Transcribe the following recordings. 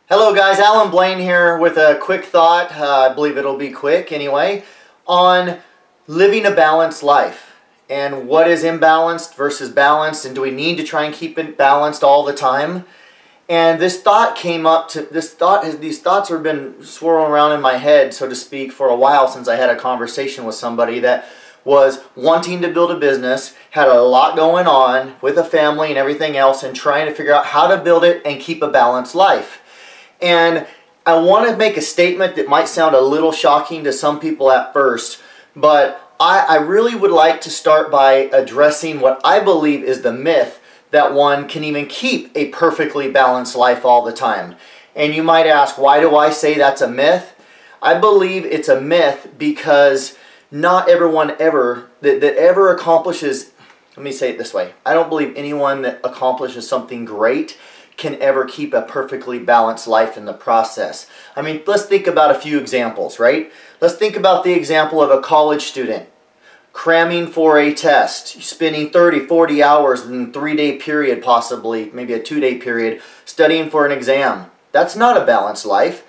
Hello guys, Allan Blain here with a quick thought, I believe it'll be quick anyway, on living a balanced life and what is imbalanced versus balanced, and do we need to try and keep it balanced all the time? And this thought came up to, these thoughts have been swirling around in my head, so to speak, for a while since I had a conversation with somebody that was wanting to build a business, had a lot going on with a family and everything else, and trying to figure out how to build it and keep a balanced life. And I want to make a statement that might sound a little shocking to some people at first, but I really would like to start by addressing what I believe is the myth that one can even keep a perfectly balanced life all the time. And you might ask, why do I say that's a myth? I believe it's a myth because not everyone that ever accomplishes, let me say it this way, I don't believe anyone that accomplishes something great can ever keep a perfectly balanced life in the process. I mean, let's think about a few examples, right? Let's think about the example of a college student cramming for a test, spending 30, 40 hours in a 3-day period, possibly, maybe a 2-day period, studying for an exam. That's not a balanced life.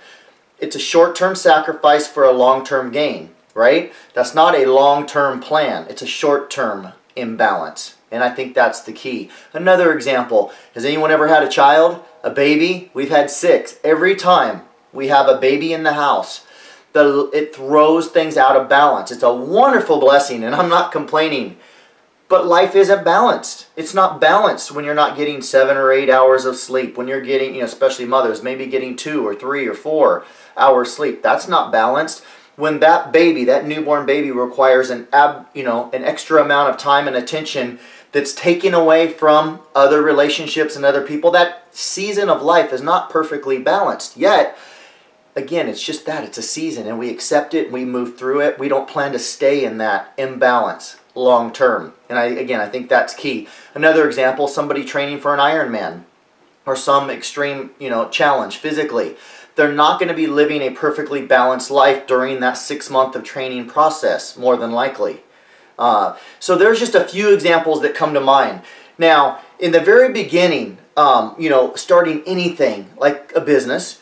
It's a short-term sacrifice for a long-term gain, right? That's not a long-term plan. It's a short-term imbalance. And I think that's the key. Another example, has anyone ever had a child? A baby? We've had 6. Every time we have a baby in the house, it throws things out of balance. It's a wonderful blessing, and I'm not complaining. But life isn't balanced. It's not balanced when you're not getting 7 or 8 hours of sleep. When you're getting, especially mothers, maybe getting 2 or 3 or 4 hours sleep. That's not balanced. When that baby, that newborn baby, requires an extra amount of time and attention that's taken away from other relationships and other people, that season of life is not perfectly balanced. Yet, again, it's just that. It's a season, and we accept it, we move through it. We don't plan to stay in that imbalance long term. And I think that's key. Another example, somebody training for an Ironman or some extreme, challenge physically. They're not going to be living a perfectly balanced life during that 6-month of training process, more than likely. So there's just a few examples that come to mind. Now, in the very beginning, starting anything like a business,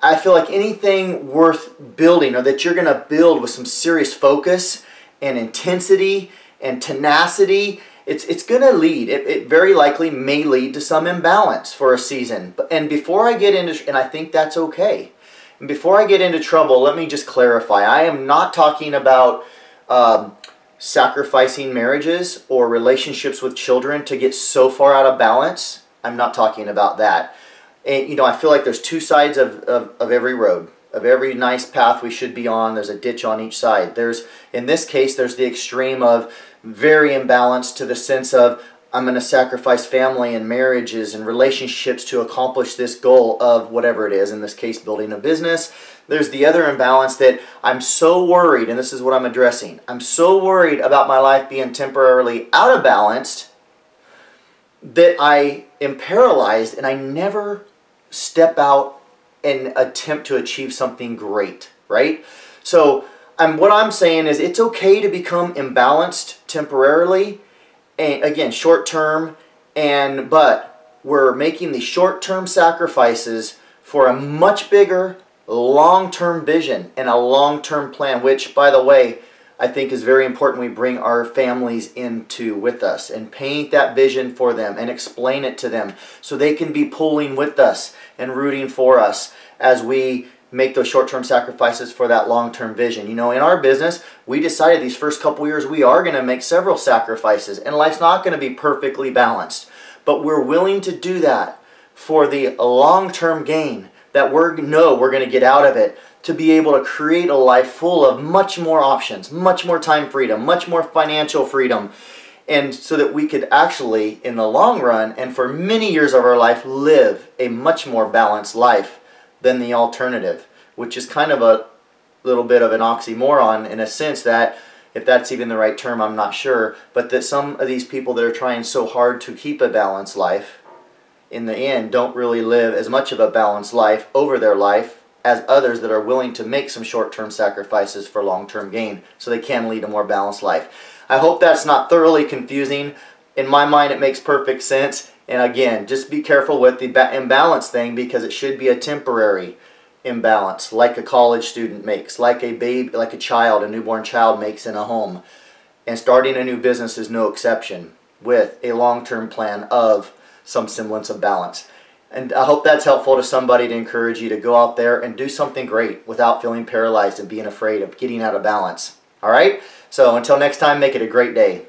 I feel like anything worth building or that you're going to build with some serious focus and intensity and tenacity, it's going to lead. It very likely may lead to some imbalance for a season. And before I get into, and I think that's okay, and before I get into trouble, let me just clarify. I am not talking about sacrificing marriages or relationships with children to get so far out of balance. I'm not talking about that. And, I feel like there's 2 sides of every road, of every nice path we should be on. There's a ditch on each side. In this case, there's the extreme of very imbalanced to the sense of I'm going to sacrifice family and marriages and relationships to accomplish this goal of whatever it is, in this case, building a business. There's the other imbalance that I'm so worried, and this is what I'm addressing, I'm so worried about my life being temporarily out of balance that I am paralyzed and I never step out and attempt to achieve something great, right? So what I'm saying is it's okay to become imbalanced temporarily, and again, short term, but we're making the short-term sacrifices for a much bigger long-term vision and a long-term plan, which, by the way, I think is very important we bring our families into with us and paint that vision for them and explain it to them so they can be pulling with us and rooting for us as we make those short-term sacrifices for that long-term vision. In our business, we decided these first couple years we are going to make several sacrifices, and life's not going to be perfectly balanced. But we're willing to do that for the long-term gain that we're going to get out of it, to be able to create a life full of much more options, much more time freedom, much more financial freedom, and so that we could actually, in the long run, and for many years of our life, live a much more balanced life than the alternative, which is kind of a little bit of an oxymoron in a sense that, if that's even the right term, I'm not sure, but that some of these people that are trying so hard to keep a balanced life, in the end, don't really live as much of a balanced life over their life as others that are willing to make some short-term sacrifices for long-term gain so they can lead a more balanced life. I hope that's not thoroughly confusing. In my mind, it makes perfect sense, And again, just be careful with the imbalance thing, because it should be a temporary imbalance, like a college student makes, like a baby, like a child, a newborn child makes in a home. And starting a new business is no exception, with a long-term plan of some semblance of balance. And I hope that's helpful to somebody, to encourage you to go out there and do something great without feeling paralyzed and being afraid of getting out of balance. All right? So until next time, make it a great day.